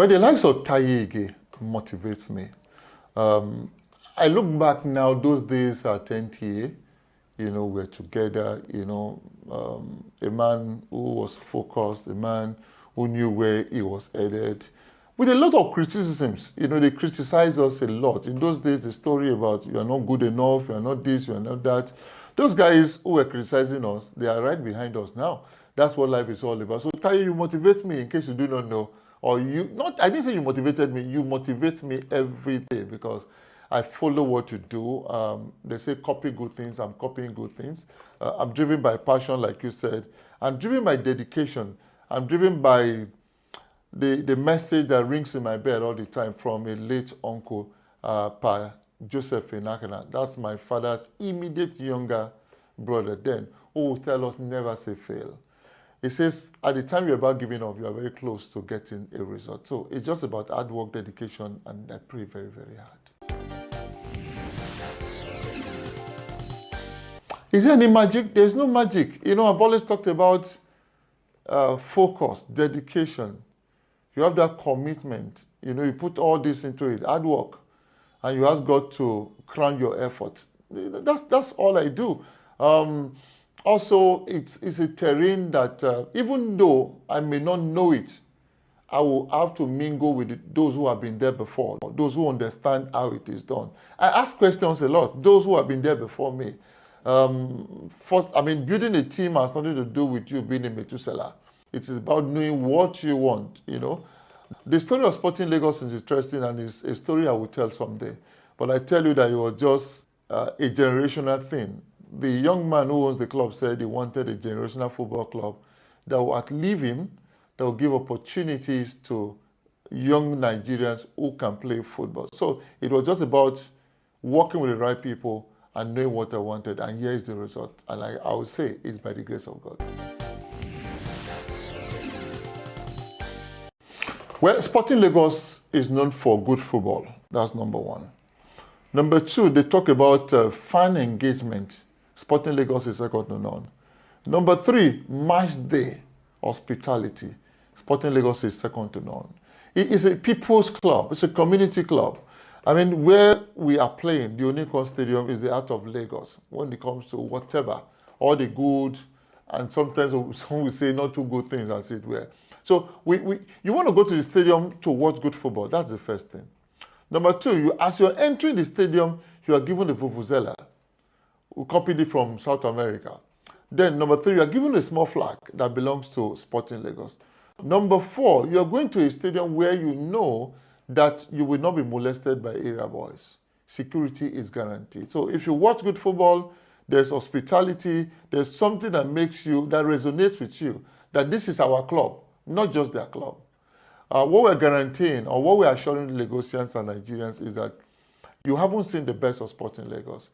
Well, the likes of Taye Ige motivates me. I look back now, those days at NTA, we're together, a man who was focused, a man who knew where he was headed, with a lot of criticisms. They criticize us a lot. In those days, the story about you are not good enough, you are not this, you are not that. Those guys who were criticizing us, they are right behind us now. That's what life is all about. So Taye, you motivate me in case you do not know. Or I didn't say you motivated me, you motivate me every day because I follow what you do. They say copy good things, I'm copying good things. I'm driven by passion, like you said. I'm driven by dedication. I'm driven by the message that rings in my bell all the time from a late uncle, Pa Joseph Enakhena. That's my father's immediate younger brother then, who will tell us never say fail. He says, at the time you're about giving up, you are very close to getting a result. So it's just about hard work, dedication, and I pray very, very hard. Is there any magic? There's no magic. I've always talked about focus, dedication. You have that commitment. You put all this into it, hard work, and you ask God to crown your effort. That's all I do. Also, it's a terrain that even though I may not know it, I will have to mingle with those who have been there before, those who understand how it is done. I ask questions a lot, those who have been there before me. First, building a team has nothing to do with you being a Methuselah. It is about knowing what you want, The story of Sporting Lagos is interesting and it's a story I will tell someday. But I tell you that it was just a generational thing. The young man who owns the club said he wanted a generational football club that will outlive him, that will give opportunities to young Nigerians who can play football. So it was just about working with the right people and knowing what I wanted. And here is the result. And I would say it's by the grace of God. Well, Sporting Lagos is known for good football. That's number one. Number two, they talk about fan engagement. Sporting Lagos is second to none. Number three, match day hospitality. Sporting Lagos is second to none. It is a people's club. It's a community club. Where we are playing, the Onikan Stadium is the heart of Lagos when it comes to whatever, all the good, and sometimes some will say not too good things as it were. So you want to go to the stadium to watch good football. That's the first thing. Number two, as you're entering the stadium, you are given the vuvuzela. We copied it from South America. Then number three, you are given a small flag that belongs to Sporting Lagos. Number four, you are going to a stadium where you know that you will not be molested by area boys. Security is guaranteed. So if you watch good football, there's hospitality, there's something that resonates with you, that this is our club, not just their club. What we're guaranteeing, or what we're assuring Lagosians and Nigerians is that you haven't seen the best of Sporting Lagos.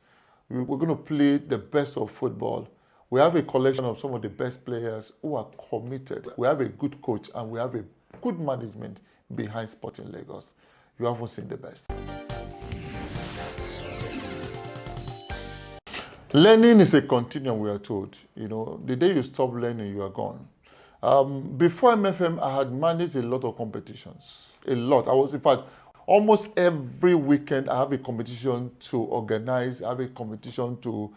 We're going to play the best of football. We have a collection of some of the best players who are committed. We have a good coach and we have a good management behind Sporting Lagos. You haven't seen the best. Learning is a continuum, we are told. The day you stop learning, you are gone. Before MFM, I had managed a lot of competitions. A lot. In fact, almost every weekend I have a competition to organize, I have a competition to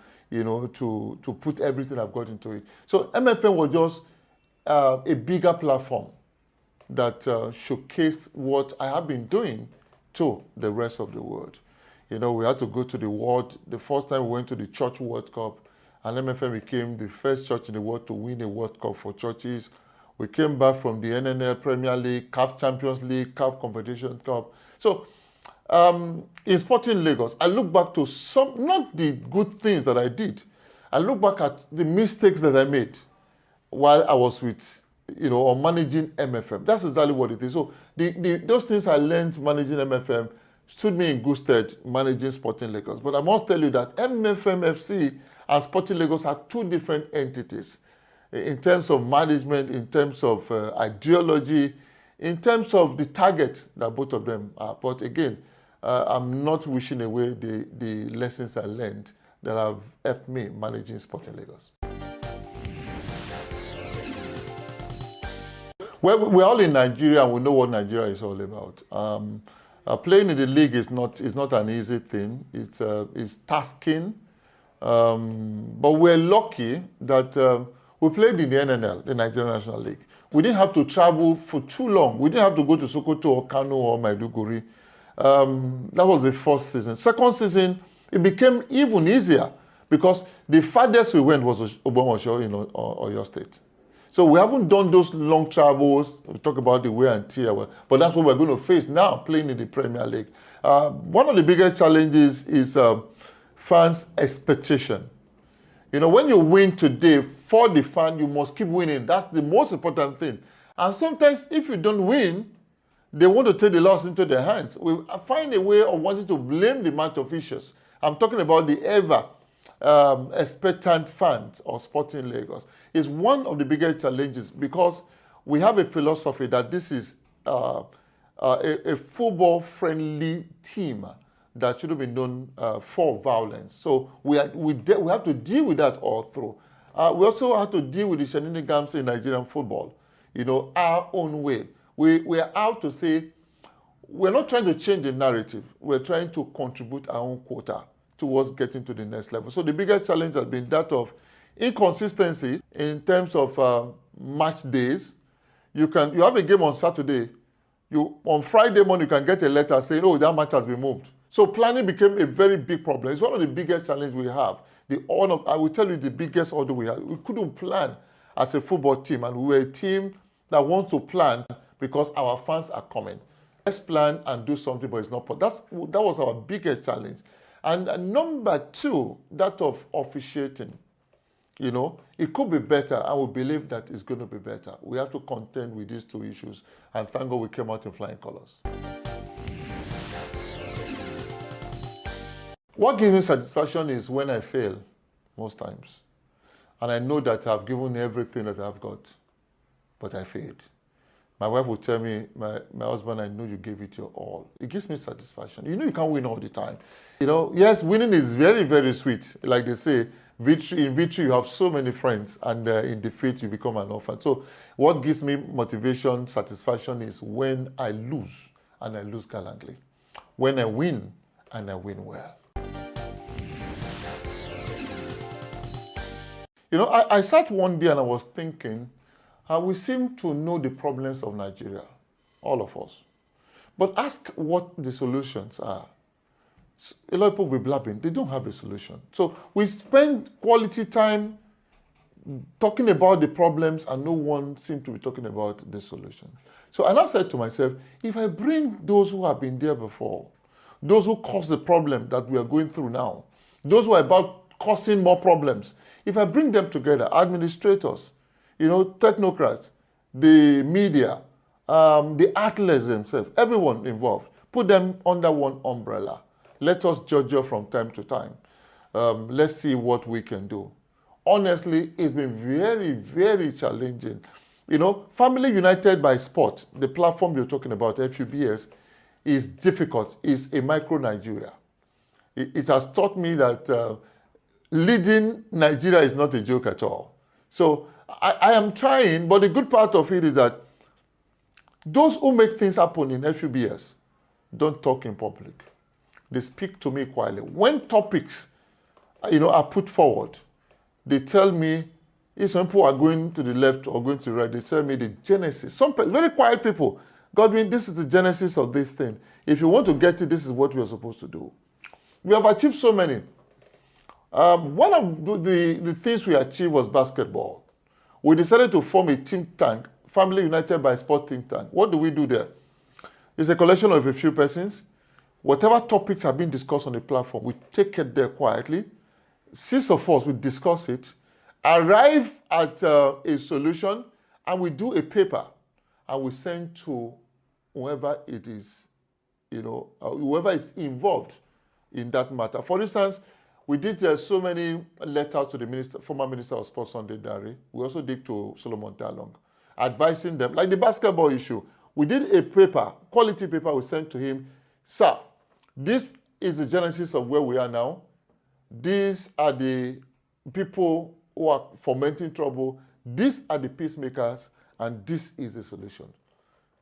put everything I've got into it. So MFM was just a bigger platform that showcased what I have been doing to the rest of the world. We had to go to the world. The first time we went to the Church World Cup, and MFM became the first church in the world to win a World Cup for churches. We came back from the NNL Premier League, CAF Champions League, CAF Confederation Cup. So in Sporting Lagos, I look back to not the good things that I did. I look back at the mistakes that I made while I was with, or managing MFM. That's exactly what it is. So those things I learned managing MFM stood me in good stead managing Sporting Lagos. But I must tell you that MFM FC and Sporting Lagos are two different entities in terms of management, in terms of ideology, in terms of the target that both of them are. But again, I'm not wishing away the lessons I learned that have helped me managing Sporting Lagos. Well, we're all in Nigeria, and we know what Nigeria is all about. Playing in the league is not an easy thing. It's tasking, but we're lucky that we played in the NNL, the Nigerian National League. We didn't have to travel for too long. We didn't have to go to Sokoto or Kano or Maiduguri. That was the first season. Second season, it became even easier because the farthest we went was Ogbomosho in Oyo State. So we haven't done those long travels. We talk about the wear and tear, but that's what we're going to face now, playing in the Premier League. One of the biggest challenges is fans' expectation. When you win today, for the fan, you must keep winning. That's the most important thing. And sometimes, if you don't win, they want to take the loss into their hands. We find a way of wanting to blame the match officials. I'm talking about the ever expectant fans of Sporting Lagos. It's one of the biggest challenges because we have a philosophy that this is a football-friendly team that shouldn't be known for violence. So we have to deal with that all through. We also have to deal with the shenanigans in Nigerian football, our own way. We are out to say, we're not trying to change the narrative. We're trying to contribute our own quota towards getting to the next level. So the biggest challenge has been that of inconsistency in terms of match days. You have a game on Saturday. On Friday morning, you can get a letter saying, oh, that match has been moved. So planning became a very big problem. It's one of the biggest challenges we have. I will tell you the biggest order we have. We couldn't plan as a football team, and we were a team that wants to plan because our fans are coming. Let's plan and do something, but it's not. That was our biggest challenge. And number two, that of officiating. It could be better, and we believe that it's going to be better. We have to contend with these two issues, and thank God we came out in flying colors. What gives me satisfaction is when I fail, most times. And I know that I've given everything that I've got, but I failed. My wife will tell me, my husband, I know you gave it your all. It gives me satisfaction. You can't win all the time. Yes, winning is very, very sweet. Like they say, in victory, you have so many friends, and in defeat, you become an orphan. So what gives me motivation, satisfaction is when I lose, and I lose gallantly. When I win, and I win well. I sat one day and I was thinking, we seem to know the problems of Nigeria, all of us. But ask what the solutions are. A lot of people will be blabbing. They don't have a solution. So we spend quality time talking about the problems and no one seems to be talking about the solution. So I now said to myself, if I bring those who have been there before, those who caused the problem that we are going through now, those who are about causing more problems, if I bring them together, administrators, technocrats, the media, the athletes themselves, everyone involved, put them under one umbrella. Let us judge you from time to time. Let's see what we can do. Honestly, it's been very, very challenging. Family United by Sport, the platform you're talking about, FUBS, is difficult. It's a micro Nigeria. It has taught me that leading Nigeria is not a joke at all. So I am trying, but the good part of it is that those who make things happen in FUBS don't talk in public. They speak to me quietly. When topics, are put forward, they tell me, if some people are going to the left or going to the right, they tell me the genesis. Some very quiet people, Godwin, this is the genesis of this thing. If you want to get it, this is what we are supposed to do. We have achieved so many. One of the things we achieved was basketball. We decided to form a think tank, Family United by Sport think tank. What do we do there? It's a collection of a few persons. Whatever topics are being discussed on the platform, we take it there quietly. 6 of us, we discuss it, arrive at a solution, and we do a paper, and we send to whoever it is, whoever is involved in that matter. For instance, we did so many letters to the former Minister of Sports, Sunday Dare. We also did to Solomon Dalong, advising them, like the basketball issue. We did a paper, quality paper, we sent to him. Sir, this is the genesis of where we are now. These are the people who are fomenting trouble. These are the peacemakers, And this is the solution.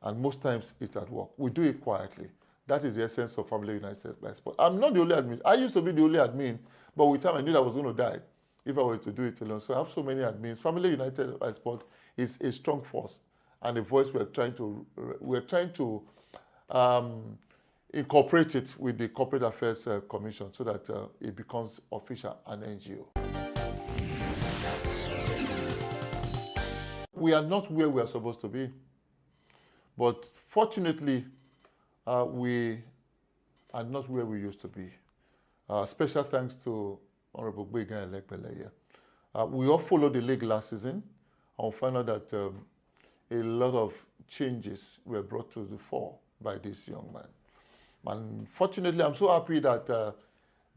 And most times it's at work. We do it quietly. That is the essence of Family United by Sport. I'm not the only admin. I used to be the only admin, but with time I knew that I was going to die if I were to do it alone. So I have so many admins. Family United by Sport is a strong force and a voice we're trying to incorporate it with the Corporate Affairs Commission so that it becomes official an NGO. We are not where we are supposed to be, but fortunately, we are not where we used to be. Special thanks to Honorable Godwin Enakhena. We all followed the league last season, and we found out that a lot of changes were brought to the fore by this young man. And fortunately, I'm so happy that the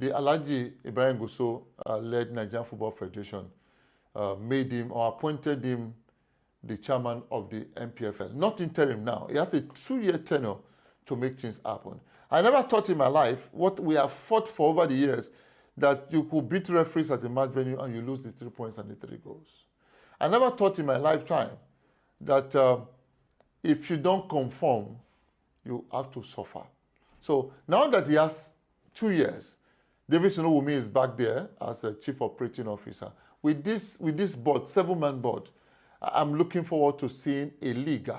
Alhaji Ibrahim Gusau led Nigerian Football Federation made him or appointed him the chairman of the Npfl. Not interim now. He has a 2-year tenure to make things happen. I never thought in my life what we have fought for over the years, that you could beat referees at a match venue and you lose the 3 points and the 3 goals. I never thought in my lifetime that if you don't conform, you have to suffer. So now that he has 2 years, David Sunowumi is back there as a chief operating officer. With this board, 7-man board, I'm looking forward to seeing a league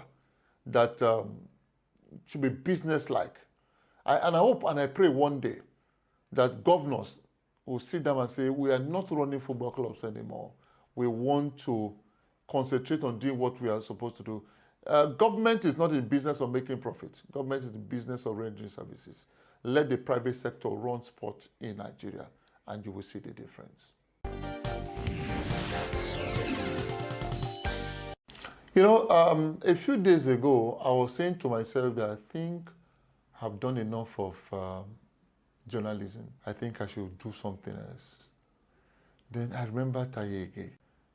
that should be business-like. And I hope and I pray one day that governors will sit down and say, we are not running football clubs anymore. We want to concentrate on doing what we are supposed to do. Government is not in the business of making profit. Government is in the business of rendering services. Let the private sector run sport in Nigeria, and you will see the difference. You know, a few days ago, I was saying to myself that I think I've done enough of journalism. I think I should do something else. Then I remember Taye.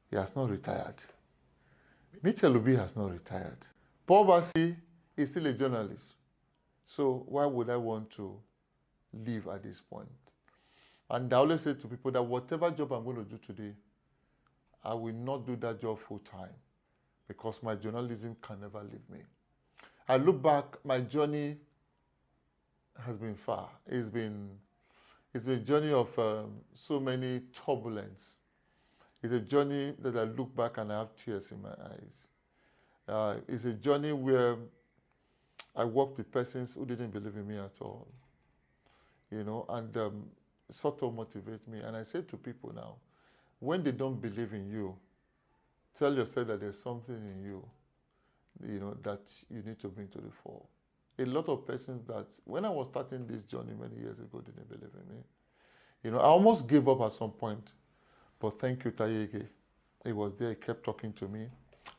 He has not retired. Mitchell Obi has not retired. Paul Bassi is still a journalist. So why would I want to leave at this point? And I always say to people that whatever job I'm going to do today, I will not do that job full time because my journalism can never leave me. I look back, my journey has been far. It's been a journey of so many turbulence. It's a journey that I look back and I have tears in my eyes. It's a journey where I worked with persons who didn't believe in me at all, you know, and sort of motivate me. And I say to people now, when they don't believe in you, tell yourself that there's something in you, you know, that you need to bring to the fore. A lot of persons that, when I was starting this journey many years ago, didn't believe in me. You know, I almost gave up at some point. But thank you, Taye. He was there, he kept talking to me.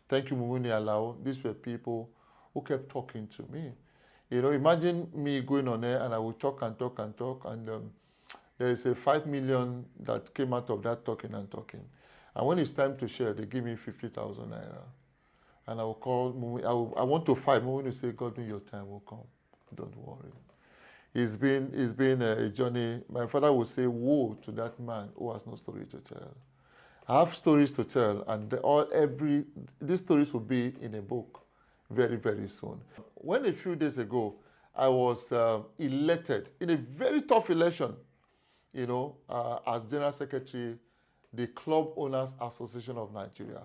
Thank you, Mumuni Alao. These were people who kept talking to me. You know, imagine me going on there and I would talk and talk and talk. And there's a 5 million that came out of that talking and talking. And when it's time to share, they give me 50,000 naira. And I will call Mumuni. I want to fight. Mumuni will say, Godwin, your time will come. Don't worry. It's been a journey. My father would say, woe to that man who has no story to tell. I have stories to tell, and these stories will be in a book very, very soon. When a few days ago, I was elected in a very tough election, you know, as General Secretary, the Club Owners Association of Nigeria,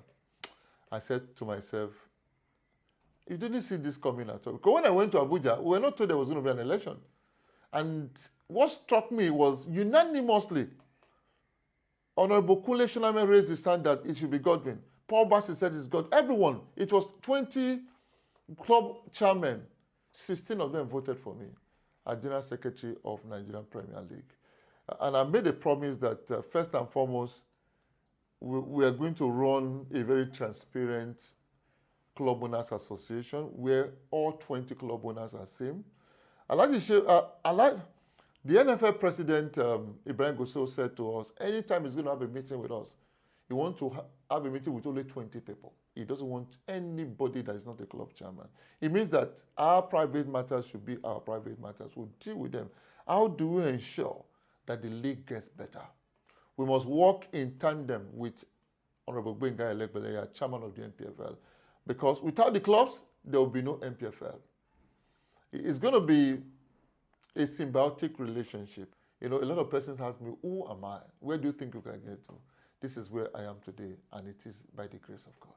I said to myself, you didn't see this coming at all. Because when I went to Abuja, we were not told there was going to be an election. And what struck me was unanimously, Honorable Kunle Shuname raised his hand that it should be Godwin. Paul Bassi said it's God. Everyone, it was 20 club chairmen, 16 of them voted for me as General Secretary of Nigerian Premier League. And I made a promise that first and foremost, we are going to run a very transparent Club Owners Association where all 20 club owners are same. The NFL president, Ibrahim Gusau, said to us, anytime he's going to have a meeting with us, he wants to have a meeting with only 20 people. He doesn't want anybody that is not a club chairman. It means that our private matters should be our private matters. We'll deal with them. How do we ensure that the league gets better? We must work in tandem with Honorable Godwin Enakhena, chairman of the Npfl, Because without the clubs, there will be no Npfl. It's going to be a symbiotic relationship. A lot of persons ask me, who am I? Where do you think you can get to? This is where I am today, and it is by the grace of God.